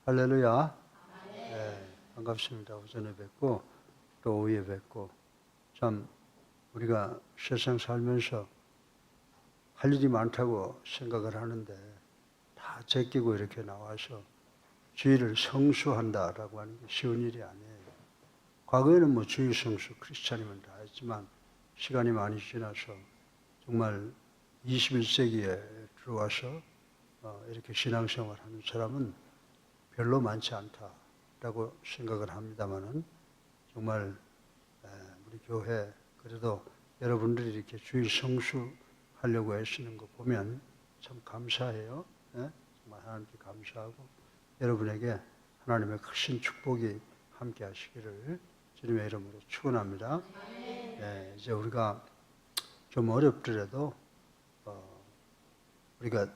할렐루야. 네, 반갑습니다. 오전에 뵙고 또 오후에 뵙고 참 우리가 세상 살면서 할 일이 많다고 생각을 하는데 다 제끼고 이렇게 나와서 주일을 성수한다라고 하는 게 쉬운 일이 아니에요. 과거에는 뭐 주일 성수 크리스찬이면 다 했지만 시간이 많이 지나서 정말 21세기에 들어와서 이렇게 신앙생활하는 사람은 별로 많지 않다라고 생각을 합니다만은 정말 우리 교회 그래도 여러분들이 이렇게 주일 성수하려고 애쓰는 거 보면 참 감사해요. 정말 하나님께 감사하고 여러분에게 하나님의 크신 축복이 함께 하시기를 주님의 이름으로 축원합니다. 이제 우리가 좀 어렵더라도 우리가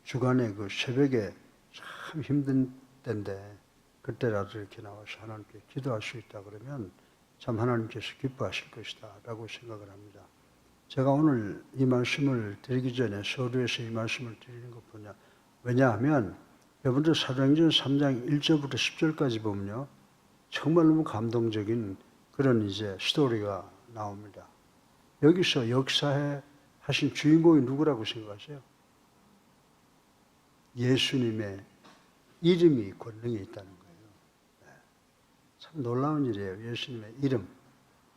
주간에 그 새벽에 참 힘든 때인데 그때라도 이렇게 나와서 하나님께 기도할 수 있다 그러면 참 하나님께서 기뻐하실 것이다 라고 생각을 합니다. 제가 오늘 이 말씀을 드리기 전에 서두에서 이 말씀을 드리는 것 보냐 왜냐하면 여러분들 사도행전 3장 1절부터 10절까지 보면요 정말 너무 감동적인 그런 이제 스토리가 나옵니다. 여기서 역사에 하신 주인공이 누구라고 생각하세요? 예수님의 이름이 권능이 있다는 거예요. 참 놀라운 일이에요. 예수님의 이름.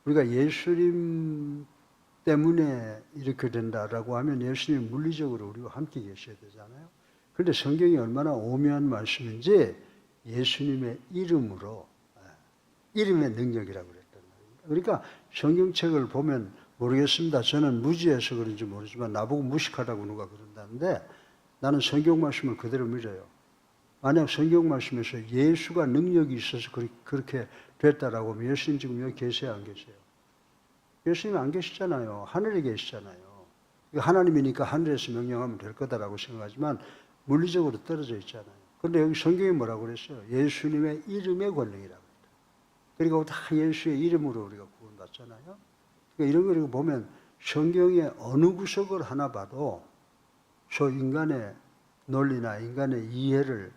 우리가 예수님 때문에 이렇게 된다라고 하면 예수님 물리적으로 우리와 함께 계셔야 되잖아요. 그런데 성경이 얼마나 오묘한 말씀인지 예수님의 이름으로 이름의 능력이라고 그랬단 말이에요. 그러니까 성경책을 보면 모르겠습니다. 저는 무지해서 그런지 모르지만 나보고 무식하다고 누가 그런다는데 나는 성경 말씀을 그대로 믿어요. 만약 성경 말씀에서 예수가 능력이 있어서 그렇게 됐다라고 하면 예수님 지금 여기 계세요, 안 계세요? 예수님 안 계시잖아요. 하늘에 계시잖아요. 하나님이니까 하늘에서 명령하면 될 거다라고 생각하지만 물리적으로 떨어져 있잖아요. 그런데 여기 성경이 뭐라고 그랬어요? 예수님의 이름의 권능이라고 했다. 그리고 다 예수의 이름으로 우리가 구원받잖아요. 그러니까 이런 걸 보면 성경의 어느 구석을 하나 봐도 저 인간의 논리나 인간의 이해를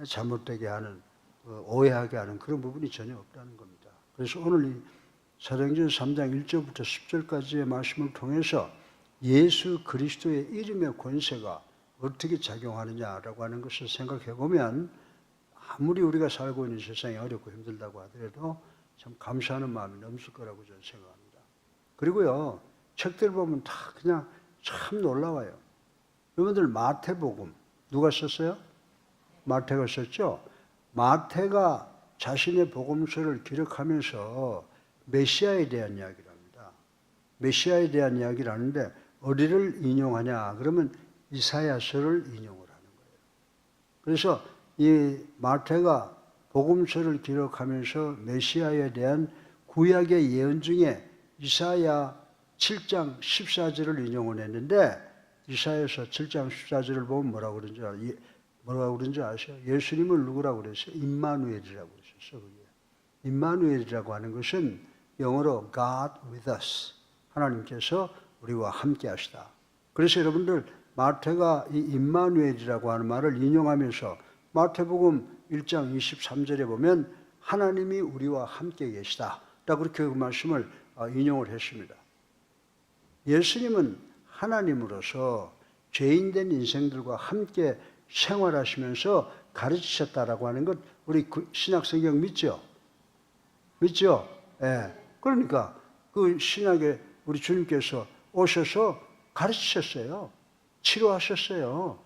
잘못되게 하는, 오해하게 하는 그런 부분이 전혀 없다는 겁니다. 그래서 오늘 이 사도행전 3장 1절부터 10절까지의 말씀을 통해서 예수 그리스도의 이름의 권세가 어떻게 작용하느냐라고 하는 것을 생각해 보면 아무리 우리가 살고 있는 세상이 어렵고 힘들다고 하더라도 참 감사하는 마음이 넘칠 거라고 저는 생각합니다. 그리고요, 책들 보면 다 그냥 참 놀라워요. 여러분들 마태복음 누가 썼어요? 마태가 썼죠? 마태가 자신의 복음서를 기록하면서 메시아에 대한 이야기를 합니다. 메시아에 대한 이야기를 하는데 어디를 인용하냐? 그러면 이사야서를 인용을 하는 거예요. 그래서 이 마태가 복음서를 기록하면서 메시아에 대한 구약의 예언 중에 이사야 7장 14절을 인용을 했는데 이사야서 7장 14절을 보면 뭐라고 그런지 아세요? 예수님을 누구라고 그랬어요? 임마누엘이라고 그랬어요. 임마누엘이라고 하는 것은 영어로 God with us. 하나님께서 우리와 함께 하시다. 그래서 여러분들 마태가 이 임마누엘이라고 하는 말을 인용하면서 마태복음 1장 23절에 보면 하나님이 우리와 함께 계시다. 그렇게 그 말씀을 인용을 했습니다. 예수님은 하나님으로서 죄인된 인생들과 함께 생활하시면서 가르치셨다라고 하는 것 우리 신약 성경 믿죠? 믿죠? 예. 그러니까 그 신약에 우리 주님께서 오셔서 가르치셨어요. 치료하셨어요.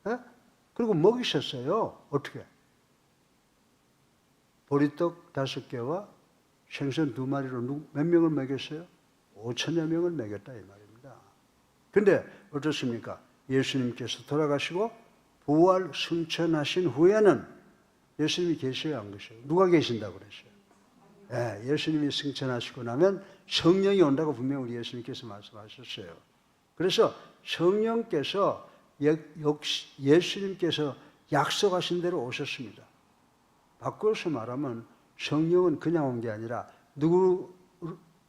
예? 그리고 먹이셨어요. 어떻게? 보리떡 5개와 생선 2마리로 몇 명을 먹였어요? 5천여 명을 먹였다 이 말입니다. 근데 어떻습니까? 예수님께서 돌아가시고 부활 승천하신 후에는 예수님이 계셔요, 안 계셔요? 누가 계신다고 그랬어요? 예수님이 승천하시고 나면 성령이 온다고 분명히 우리 예수님께서 말씀하셨어요. 그래서 성령께서 예수님께서 약속하신 대로 오셨습니다. 바꿔서 말하면 성령은 그냥 온 게 아니라 누구로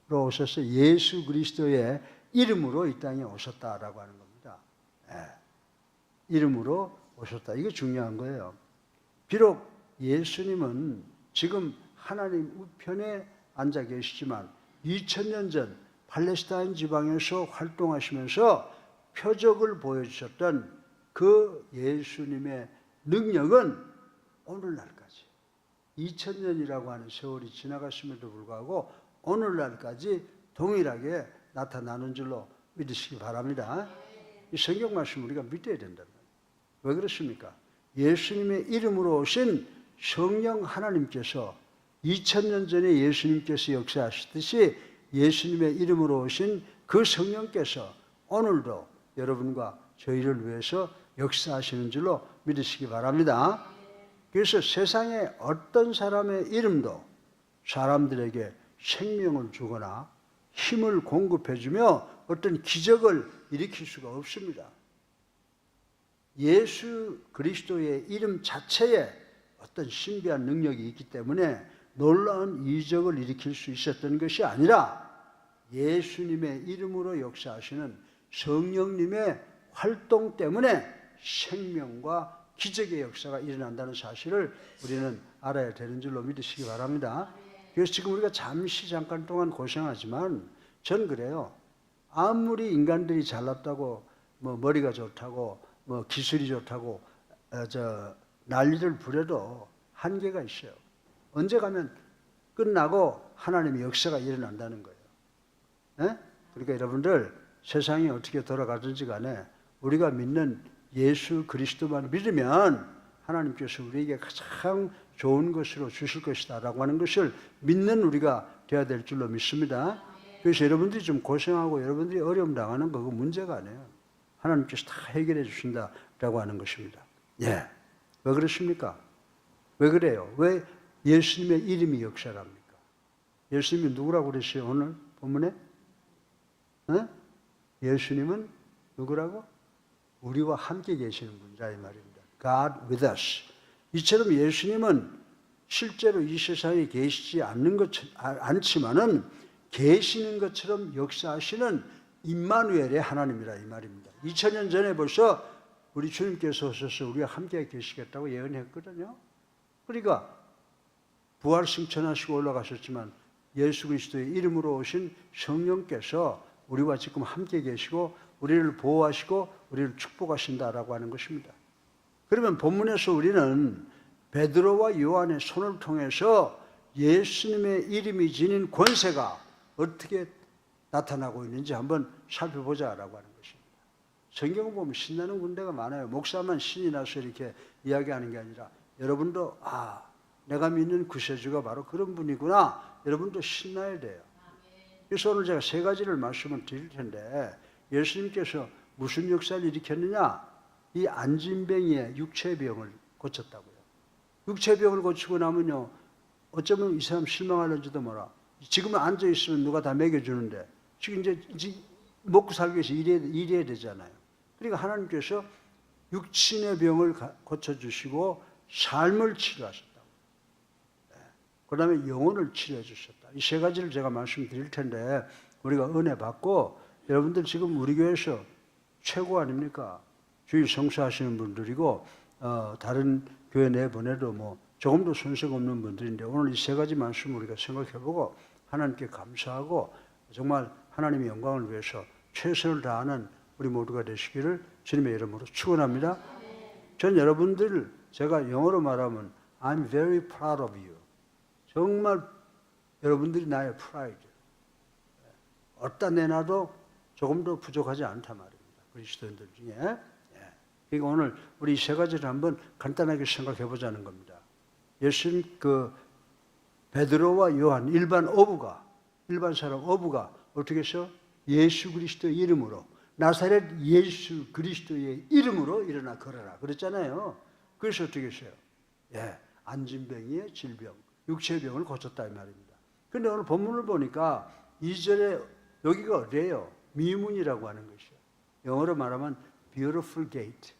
오셨어요? 예수 그리스도의 이름으로 이 땅에 오셨다라고 하는 겁니다. 이름으로 오셨다. 이게 중요한 거예요. 비록 예수님은 지금 하나님 우편에 앉아 계시지만 2000년 전 팔레스타인 지방에서 활동하시면서 표적을 보여주셨던 그 예수님의 능력은 오늘날까지 2000년이라고 하는 세월이 지나갔음에도 불구하고 오늘날까지 동일하게 나타나는 줄로 믿으시기 바랍니다. 이 성경 말씀 우리가 믿어야 된단 말이에요. 왜 그렇습니까? 예수님의 이름으로 오신 성령 하나님께서 2000년 전에 예수님께서 역사하시듯이 예수님의 이름으로 오신 그 성령께서 오늘도 여러분과 저희를 위해서 역사하시는 줄로 믿으시기 바랍니다. 그래서 세상에 어떤 사람의 이름도 사람들에게 생명을 주거나 힘을 공급해주며 어떤 기적을 일으킬 수가 없습니다. 예수 그리스도의 이름 자체에 어떤 신비한 능력이 있기 때문에 놀라운 이적을 일으킬 수 있었던 것이 아니라 예수님의 이름으로 역사하시는 성령님의 활동 때문에 생명과 기적의 역사가 일어난다는 사실을 우리는 알아야 되는 줄로 믿으시기 바랍니다. 그래서 지금 우리가 잠깐 동안 고생하지만 전 그래요. 아무리 인간들이 잘났다고 뭐 머리가 좋다고 뭐 기술이 좋다고 난리를 부려도 한계가 있어요. 언제 가면 끝나고 하나님의 역사가 일어난다는 거예요. 네? 그러니까 여러분들 세상이 어떻게 돌아가든지 간에 우리가 믿는 예수 그리스도만 믿으면 하나님께서 우리에게 가장 좋은 것으로 주실 것이다 라고 하는 것을 믿는 우리가 되어야 될 줄로 믿습니다. 그래서 여러분들이 좀 고생하고 여러분들이 어려움 당하는 거 그거 문제가 아니에요. 하나님께서 다 해결해 주신다라고 하는 것입니다. 예. 왜 그렇습니까? 왜 그래요? 왜 예수님의 이름이 역사를 합니까? 예수님이 누구라고 그랬어요? 오늘 본문에? 어? 예수님은 누구라고? 우리와 함께 계시는 분이라 이 말입니다. God with us. 이처럼 예수님은 실제로 이 세상에 계시지 않지만은 계시는 것처럼 역사하시는 임마누엘의 하나님이라 이 말입니다. 2000년 전에 벌써 우리 주님께서 오셔서 우리와 함께 계시겠다고 예언했거든요. 그러니까 부활 승천하시고 올라가셨지만 예수 그리스도의 이름으로 오신 성령께서 우리와 지금 함께 계시고 우리를 보호하시고 우리를 축복하신다라고 하는 것입니다. 그러면 본문에서 우리는 베드로와 요한의 손을 통해서 예수님의 이름이 지닌 권세가 어떻게 나타나고 있는지 한번 살펴보자라고 하는 것입니다. 성경을 보면 신나는 군데가 많아요. 목사만 신이 나서 이렇게 이야기하는 게 아니라 여러분도 내가 믿는 구세주가 바로 그런 분이구나. 여러분도 신나야 돼요. 그래서 오늘 제가 세 가지를 말씀을 드릴 텐데 예수님께서 무슨 역사를 일으켰느냐? 이 안진뱅이의 육체병을 고쳤다고요. 육체병을 고치고 나면요. 어쩌면 이 사람 실망하는지도 몰라. 지금은 앉아있으면 누가 다 먹여주는데 지금 이제 먹고 살기 위해서 일해야 되잖아요. 그러니까 하나님께서 육신의 병을 고쳐주시고 삶을 치료하셨다고. 그 다음에 영혼을 치료해 주셨다. 이 세 가지를 제가 말씀드릴 텐데 우리가 은혜 받고 여러분들 지금 우리 교회에서 최고 아닙니까? 주일 성수하시는 분들이고 다른 교회 내보내도 뭐 조금도 손색 없는 분들인데 오늘 이 세 가지 말씀을 우리가 생각해보고 하나님께 감사하고 정말 하나님의 영광을 위해서 최선을 다하는 우리 모두가 되시기를 주님의 이름으로 축원합니다. 전 여러분들 제가 영어로 말하면 I'm very proud of you. 정말 여러분들이 나의 프라이드. 어디다 내놔도 조금도 부족하지 않단 말입니다. 그리스도인들 중에. 그러니까 오늘 우리 세 가지를 한번 간단하게 생각해 보자는 겁니다. 예수님 베드로와 요한 일반 사람 어부가 어떻게 해서 예수 그리스도의 이름으로 나사렛 예수 그리스도의 이름으로 일어나 걸어라 그랬잖아요. 그래서 어떻게 했어요? 안진병이의 질병, 육체병을 고쳤다 이 말입니다. 그런데 오늘 본문을 보니까 2절에 여기가 어디예요? 미문이라고 하는 것이요. 영어로 말하면 beautiful gate,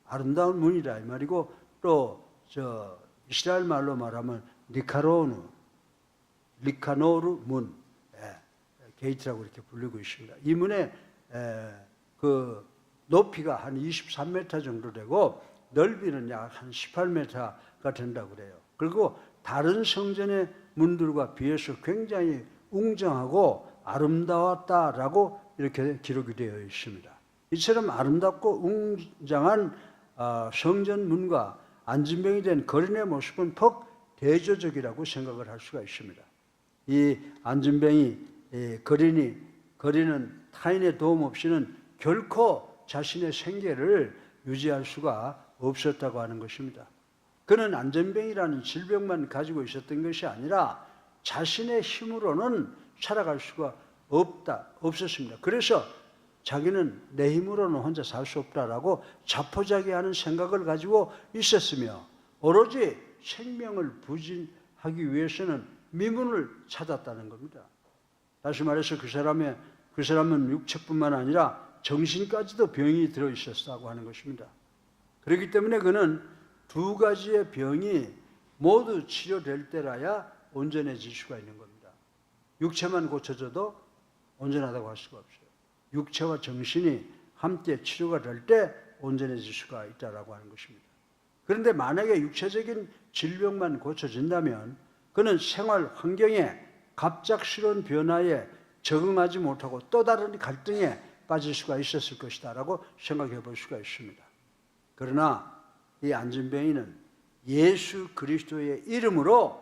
아름다운 문이라 이 말이고 또 이스라엘 말로 말하면 리카노르 문, 게이트라고 이렇게 불리고 있습니다. 이 문의 그 높이가 한 23m 정도 되고 넓이는 약 한 18m가 된다고 그래요. 그리고 다른 성전의 문들과 비해서 굉장히 웅장하고 아름다웠다라고 이렇게 기록이 되어 있습니다. 이처럼 아름답고 웅장한 성전 문과 안진뱅이 된 거린의 모습은 퍽 대조적이라고 생각을 할 수가 있습니다. 이 안진뱅이 거린은 타인의 도움 없이는 결코 자신의 생계를 유지할 수가 없었다고 하는 것입니다. 그는 안진뱅이라는 질병만 가지고 있었던 것이 아니라 자신의 힘으로는 살아갈 수가 없었습니다. 그래서 자기는 내 힘으로는 혼자 살 수 없다라고 자포자기하는 생각을 가지고 있었으며 오로지 생명을 부진하기 위해서는 미문을 찾았다는 겁니다. 다시 말해서 그 사람은 육체뿐만 아니라 정신까지도 병이 들어있었다고 하는 것입니다. 그렇기 때문에 그는 두 가지의 병이 모두 치료될 때라야 온전해질 수가 있는 겁니다. 육체만 고쳐져도 온전하다고 할 수가 없어요. 육체와 정신이 함께 치료가 될 때 온전해질 수가 있다고 하는 것입니다. 그런데 만약에 육체적인 질병만 고쳐진다면 그는 생활 환경에 갑작스러운 변화에 적응하지 못하고 또 다른 갈등에 빠질 수가 있었을 것이다 라고 생각해 볼 수가 있습니다. 그러나 이 안진뱅이는 예수 그리스도의 이름으로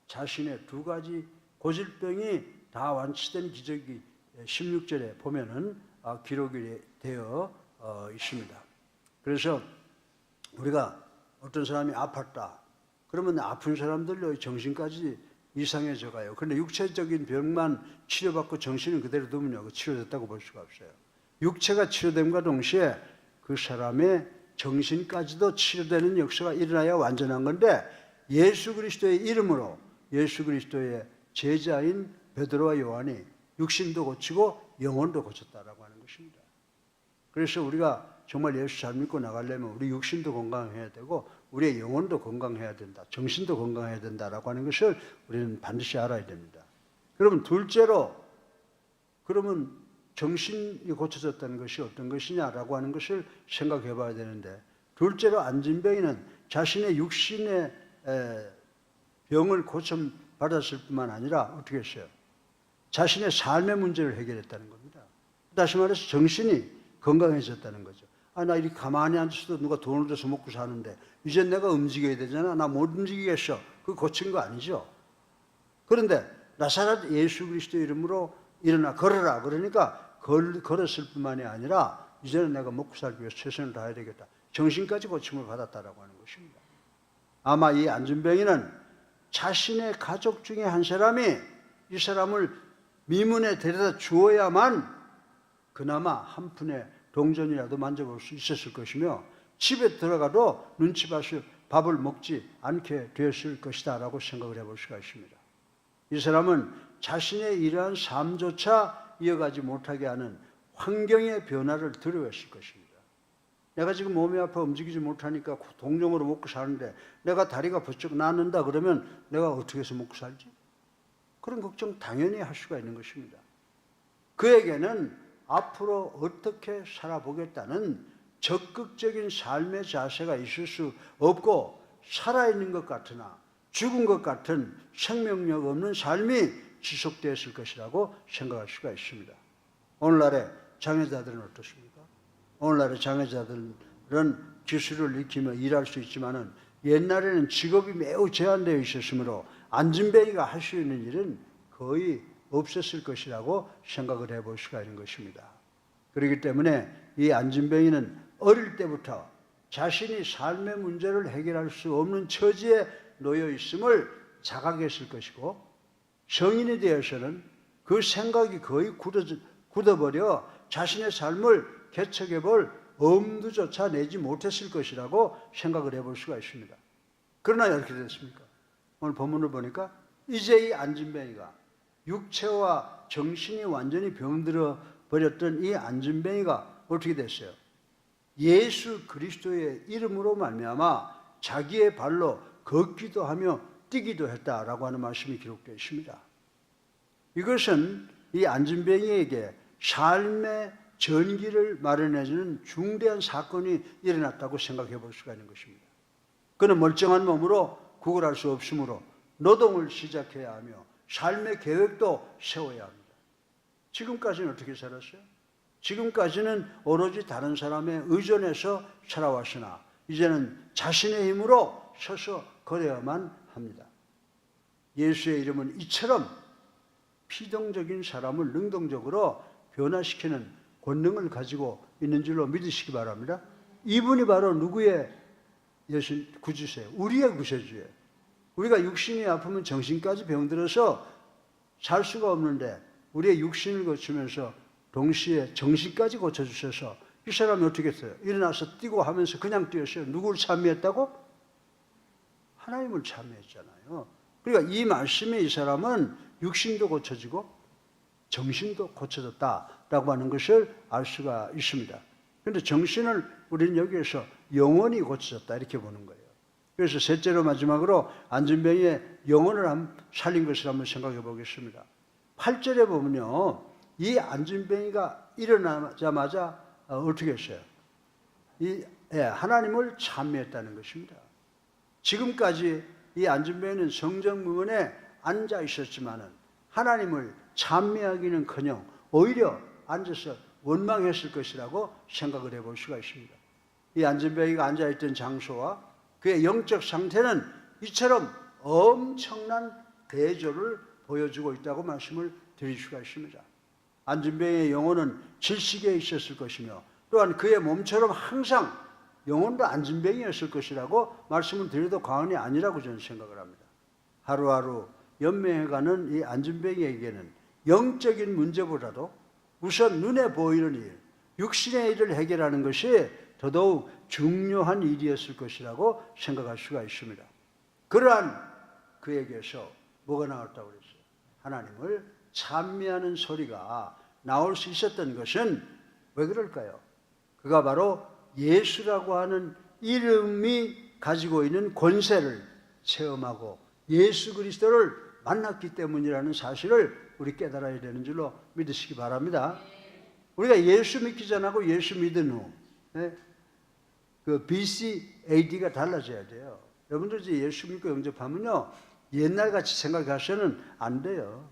자신의 두 가지 고질병이 다 완치된 기적이 16절에 보면은 기록이 되어 있습니다. 그래서 우리가 어떤 사람이 아팠다 그러면 아픈 사람들로 정신까지 이상해져 가요. 그런데 육체적인 병만 치료받고 정신은 그대로 두면요, 치료됐다고 볼 수가 없어요. 육체가 치료됨과 동시에 그 사람의 정신까지도 치료되는 역사가 일어나야 완전한 건데 예수 그리스도의 이름으로 예수 그리스도의 제자인 베드로와 요한이 육신도 고치고 영혼도 고쳤다라고 하는 것입니다. 그래서 우리가 정말 예수 잘 믿고 나가려면 우리 육신도 건강해야 되고 우리의 영혼도 건강해야 된다. 정신도 건강해야 된다라고 하는 것을 우리는 반드시 알아야 됩니다. 그러면 둘째로 그러면 정신이 고쳐졌다는 것이 어떤 것이냐라고 하는 것을 생각해 봐야 되는데 둘째로 안진뱅이는 자신의 육신의 병을 고침받았을 뿐만 아니라 어떻게 했어요? 자신의 삶의 문제를 해결했다는 겁니다. 다시 말해서 정신이 건강해졌다는 거죠. 나 이렇게 가만히 앉아서도 누가 돈을 줘서 먹고 사는데 이제 내가 움직여야 되잖아. 나 못 움직이겠어. 그거 고친 거 아니죠. 그런데 나사렛 예수 그리스도 이름으로 일어나 걸어라. 그러니까 걸었을 뿐만이 아니라 이제는 내가 먹고 살기 위해서 최선을 다해야 되겠다. 정신까지 고침을 받았다라고 하는 것입니다. 아마 이 안진뱅이는 자신의 가족 중에 한 사람이 이 사람을 미문에 데려다 주어야만 그나마 한 푼의 동전이라도 만져볼 수 있었을 것이며 집에 들어가도 눈치 봐서 밥을 먹지 않게 되었을 것이다 라고 생각을 해볼 수가 있습니다. 이 사람은 자신의 이러한 삶조차 이어가지 못하게 하는 환경의 변화를 두려워했을 것입니다. 내가 지금 몸이 아파 움직이지 못하니까 동정으로 먹고 사는데 내가 다리가 번쩍 낫는다 그러면 내가 어떻게 해서 먹고 살지? 그런 걱정 당연히 할 수가 있는 것입니다. 그에게는 앞으로 어떻게 살아보겠다는 적극적인 삶의 자세가 있을 수 없고 살아있는 것 같으나 죽은 것 같은 생명력 없는 삶이 지속되었을 것이라고 생각할 수가 있습니다. 오늘날의 장애자들은 어떻습니까? 오늘날의 장애자들은 기술을 익히며 일할 수 있지만은 옛날에는 직업이 매우 제한되어 있었으므로 안진뱅이가 할 수 있는 일은 거의 없었을 것이라고 생각을 해볼 수가 있는 것입니다. 그렇기 때문에 이 안진뱅이는 어릴 때부터 자신이 삶의 문제를 해결할 수 없는 처지에 놓여 있음을 자각했을 것이고 성인이 되어서는 그 생각이 거의 굳어버려 자신의 삶을 개척해 볼 엄두조차 내지 못했을 것이라고 생각을 해볼 수가 있습니다. 그러나 이렇게 됐습니까? 오늘 본문을 보니까 이제 이 안진뱅이가 육체와 정신이 완전히 병들어 버렸던 이 안진뱅이가 어떻게 됐어요? 예수 그리스도의 이름으로 말미암아 자기의 발로 걷기도 하며 뛰기도 했다라고 하는 말씀이 기록되어 있습니다. 이것은 이 안진뱅이에게 삶의 전기를 마련해주는 중대한 사건이 일어났다고 생각해 볼 수가 있는 것입니다. 그는 멀쩡한 몸으로 구걸할 수 없으므로 노동을 시작해야 하며 삶의 계획도 세워야 합니다. 지금까지는 어떻게 살았어요? 지금까지는 오로지 다른 사람에 의존해서 살아왔으나 이제는 자신의 힘으로 서서 걸어야만 합니다. 예수의 이름은 이처럼 피동적인 사람을 능동적으로 변화시키는 권능을 가지고 있는 줄로 믿으시기 바랍니다. 이분이 바로 누구의 구주세요? 우리의 구세주예요. 우리가 육신이 아프면 정신까지 병들어서 살 수가 없는데 우리의 육신을 고치면서 동시에 정신까지 고쳐주셔서 이 사람이 어떻게 했어요? 일어나서 뛰고 하면서 그냥 뛰었어요. 누구를 참여했다고? 하나님을 참여했잖아요. 그러니까 이 말씀에 이 사람은 육신도 고쳐지고 정신도 고쳐졌다라고 하는 것을 알 수가 있습니다. 그런데 정신을 우리는 여기에서 영혼이 고쳐졌다 이렇게 보는 거예요. 그래서 셋째로 마지막으로 안진뱅이의 영혼을 살린 것을 한번 생각해 보겠습니다. 8절에 보면요. 이 안진뱅이가 일어나자마자 어떻게 했어요? 하나님을 찬미했다는 것입니다. 지금까지 이 안진뱅이는 성전문에 앉아 있었지만은 하나님을 찬미하기는커녕 오히려 앉아서 원망했을 것이라고 생각을 해볼 수가 있습니다. 이 안진뱅이가 앉아있던 장소와 그의 영적 상태는 이처럼 엄청난 대조를 보여주고 있다고 말씀을 드릴 수가 있습니다. 안진뱅이의 영혼은 질식에 있었을 것이며 또한 그의 몸처럼 항상 영혼도 안진뱅이였을 것이라고 말씀을 드려도 과언이 아니라고 저는 생각을 합니다. 하루하루 연명해가는 이 안진뱅이에게는 영적인 문제보다도 우선 눈에 보이는 일, 육신의 일을 해결하는 것이 더더욱 중요한 일이었을 것이라고 생각할 수가 있습니다. 그러한 그에게서 뭐가 나왔다고 그랬어요? 하나님을 찬미하는 소리가 나올 수 있었던 것은 왜 그럴까요? 그가 바로 예수라고 하는 이름이 가지고 있는 권세를 체험하고 예수 그리스도를 만났기 때문이라는 사실을 우리 깨달아야 되는 줄로 믿으시기 바랍니다. 우리가 예수 믿기 전하고 예수 믿은 후 그 BC, AD가 달라져야 돼요. 여러분들 이제 예수 믿고 영접하면요 옛날같이 생각하셔는 안 돼요.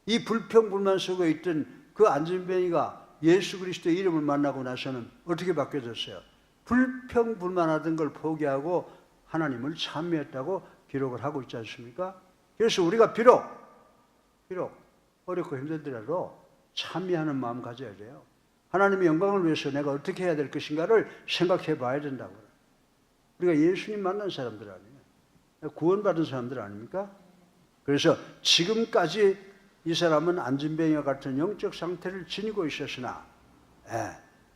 이 불평불만 속에 있던 그 안진뱅이가 예수 그리스도의 이름을 만나고 나서는 어떻게 바뀌어졌어요? 불평불만하던 걸 포기하고 하나님을 찬미했다고 기록을 하고 있지 않습니까? 그래서 우리가 비록 어렵고 힘들더라도 찬미하는 마음 가져야 돼요. 하나님의 영광을 위해서 내가 어떻게 해야 될 것인가를 생각해 봐야 된다고요. 우리가 예수님 만난 사람들 아니에요. 구원받은 사람들 아닙니까? 그래서 지금까지 이 사람은 안진뱅이와 같은 영적 상태를 지니고 있었으나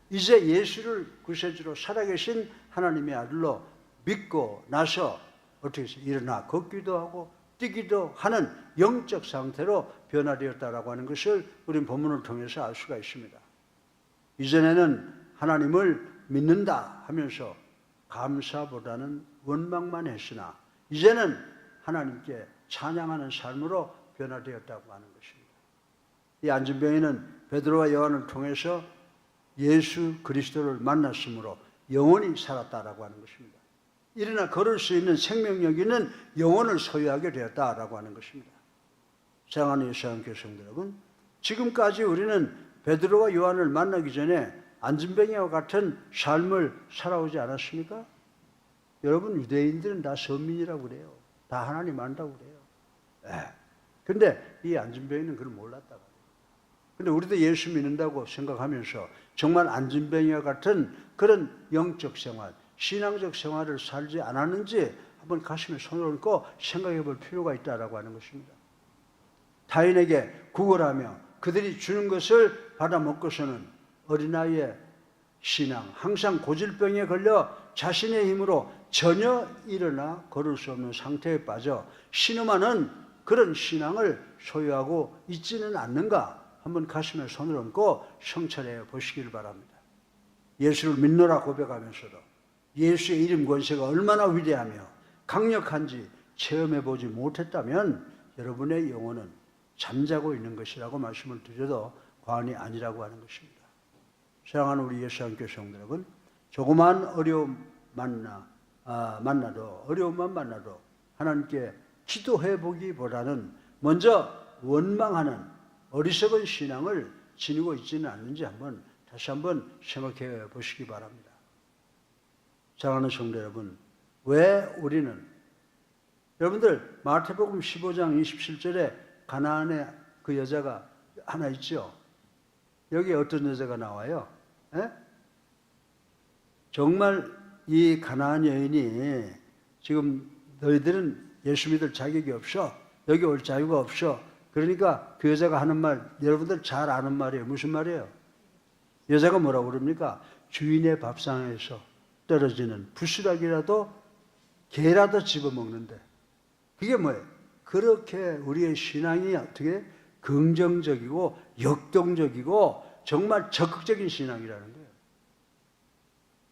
이제 예수를 구세주로 살아계신 하나님의 아들로 믿고 나서 어떻게 했어요? 일어나 걷기도 하고 뛰기도 하는 영적 상태로 변화되었다라고 하는 것을 우리는 본문을 통해서 알 수가 있습니다. 이전에는 하나님을 믿는다 하면서 감사보다는 원망만 했으나 이제는 하나님께 찬양하는 삶으로 변화되었다고 하는 것입니다. 이 안진뱅이는 베드로와 요한을 통해서 예수 그리스도를 만났으므로 영원히 살았다라고 하는 것입니다. 일어나 걸을 수 있는 생명력 있는 영혼을 소유하게 되었다라고 하는 것입니다. 사랑하는 예수님께 성도 여러분, 지금까지 우리는 베드로와 요한을 만나기 전에 안진뱅이와 같은 삶을 살아오지 않았습니까? 여러분 유대인들은 다 선민이라고 그래요. 다 하나님 안다고 그래요. 그런데 이 안진뱅이는 그걸 몰랐다고. 그런데 우리도 예수 믿는다고 생각하면서 정말 안진뱅이와 같은 그런 영적 생활, 신앙적 생활을 살지 않았는지 한번 가슴에 손을 얹고 생각해 볼 필요가 있다라고 하는 것입니다. 타인에게 구걸하며 그들이 주는 것을 받아 먹고서는 어린아이의 신앙, 항상 고질병에 걸려 자신의 힘으로 전혀 일어나 걸을 수 없는 상태에 빠져 신음하는 그런 신앙을 소유하고 있지는 않는가 한번 가슴에 손을 얹고 성찰해 보시기를 바랍니다. 예수를 믿노라 고백하면서도 예수의 이름 권세가 얼마나 위대하며 강력한지 체험해 보지 못했다면 여러분의 영혼은 잠자고 있는 것이라고 말씀을 드려도 과언이 아니라고 하는 것입니다. 사랑하는 우리 예수님께 성도 여러분, 조그만 어려움 만나도 어려움만 만나도 하나님께 기도해 보기보다는 먼저 원망하는 어리석은 신앙을 지니고 있지는 않는지 다시 한번 생각해 보시기 바랍니다. 사랑하는 성도 여러분, 왜 우리는 여러분들 마태복음 15장 27절에 가나안의 그 여자가 하나 있죠. 여기 어떤 여자가 나와요? 에? 정말 이 가나안 여인이 지금 너희들은 예수 믿을 자격이 없어. 여기 올 자유가 없어. 그러니까 그 여자가 하는 말 여러분들 잘 아는 말이에요. 무슨 말이에요? 여자가 뭐라고 그럽니까? 주인의 밥상에서 떨어지는 부스락이라도 개라도 집어먹는데 그게 뭐예요? 그렇게 우리의 신앙이 어떻게 긍정적이고 역동적이고 정말 적극적인 신앙이라는 거예요.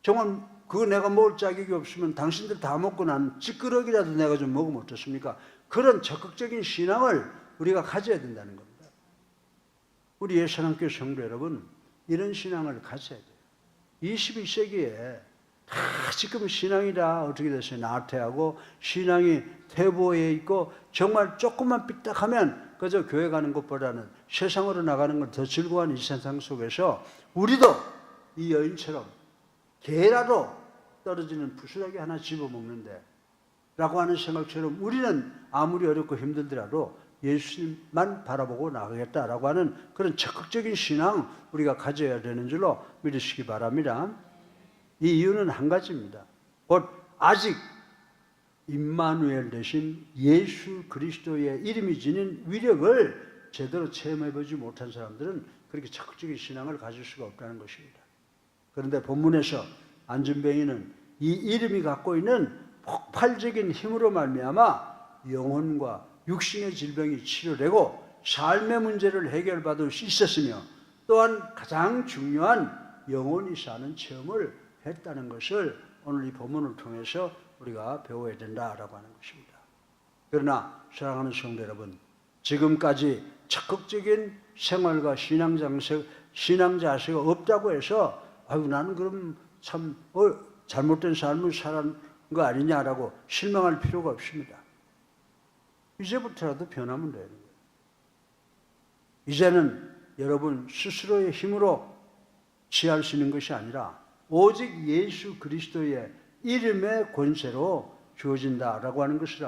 정말 그거 내가 먹을 자격이 없으면 당신들 다 먹고 난 찌끄러기라도 내가 좀 먹으면 어떻습니까? 그런 적극적인 신앙을 우리가 가져야 된다는 겁니다. 우리 예수님께 성도 여러분, 이런 신앙을 가져야 돼요. 21세기에 다 지금 신앙이 다 어떻게 됐어요? 나태하고 신앙이 퇴보해 있고 정말 조금만 삐딱하면 그저 교회 가는 것보다는 세상으로 나가는 건 더 즐거운 이 세상 속에서 우리도 이 여인처럼 개라도 떨어지는 부스러기 하나 집어먹는데 라고 하는 생각처럼 우리는 아무리 어렵고 힘들더라도 예수님만 바라보고 나가겠다라고 하는 그런 적극적인 신앙 우리가 가져야 되는 줄로 믿으시기 바랍니다. 이 이유는 한 가지입니다. 곧 아직 임마누엘 대신 예수 그리스도의 이름이 지닌 위력을 제대로 체험해보지 못한 사람들은 그렇게 적극적인 신앙을 가질 수가 없다는 것입니다. 그런데 본문에서 안진뱅이는 이 이름이 갖고 있는 폭발적인 힘으로 말미암아 영혼과 육신의 질병이 치료되고 삶의 문제를 해결받을 수 있었으며 또한 가장 중요한 영혼이 사는 체험을 했다는 것을 오늘 이 본문을 통해서 우리가 배워야 된다라고 하는 것입니다. 그러나 사랑하는 성도 여러분, 지금까지 적극적인 생활과 신앙 자세가 없다고 해서 나는 그럼 참 잘못된 삶을 살은 거 아니냐라고 실망할 필요가 없습니다. 이제부터라도 변하면 되는 거예요. 이제는 여러분 스스로의 힘으로 취할 수 있는 것이 아니라 오직 예수 그리스도의 이름의 권세로 주어진다라고 하는 것을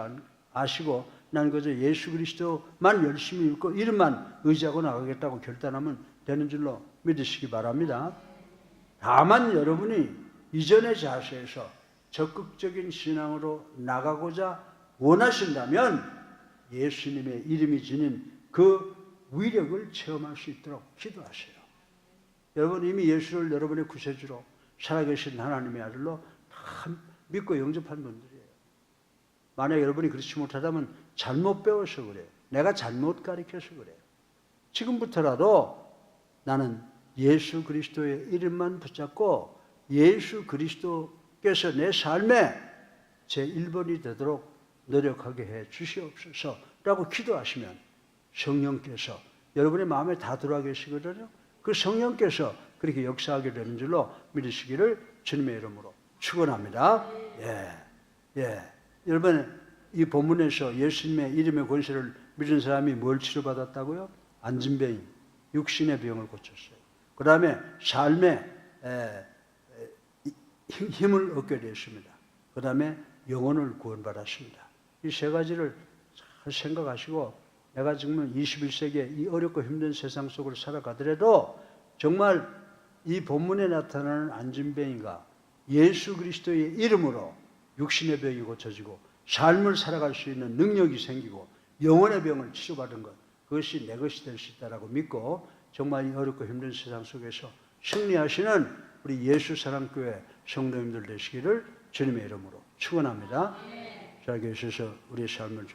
아시고 난 그저 예수 그리스도만 열심히 읽고 이름만 의지하고 나가겠다고 결단하면 되는 줄로 믿으시기 바랍니다. 다만 여러분이 이전의 자세에서 적극적인 신앙으로 나가고자 원하신다면 예수님의 이름이 지닌 그 위력을 체험할 수 있도록 기도하세요. 여러분 이미 예수를 여러분의 구세주로 살아계신 하나님의 아들로 다 믿고 영접한 분들이에요. 만약 여러분이 그렇지 못하다면 잘못 배워서 그래요. 내가 잘못 가르쳐서 그래요. 지금부터라도 나는 예수 그리스도의 이름만 붙잡고 예수 그리스도께서 내 삶의 제1번이 되도록 노력하게 해 주시옵소서라고 기도하시면 성령께서 여러분의 마음에 다 들어와 계시거든요. 그 성령께서 그렇게 역사하게 되는 줄로 믿으시기를 주님의 이름으로 축원합니다. 여러분 이 본문에서 예수님의 이름의 권세를 믿은 사람이 뭘 치료받았다고요? 안진병이 육신의 병을 고쳤어요. 그 다음에 삶에 힘을 얻게 되었습니다. 그 다음에 영혼을 구원받았습니다. 이 세 가지를 잘 생각하시고 내가 지금 21세기에 이 어렵고 힘든 세상 속을 살아가더라도 정말 이 본문에 나타나는 안진뱅이가 예수 그리스도의 이름으로 육신의 병이 고쳐지고 삶을 살아갈 수 있는 능력이 생기고 영혼의 병을 치료받은 것, 그것이 내 것이 될 수 있다고 믿고 정말 이 어렵고 힘든 세상 속에서 승리하시는 우리 예수사랑교회 성도님들 되시기를 주님의 이름으로 축원합니다. 잘 계셔서 우리의 삶을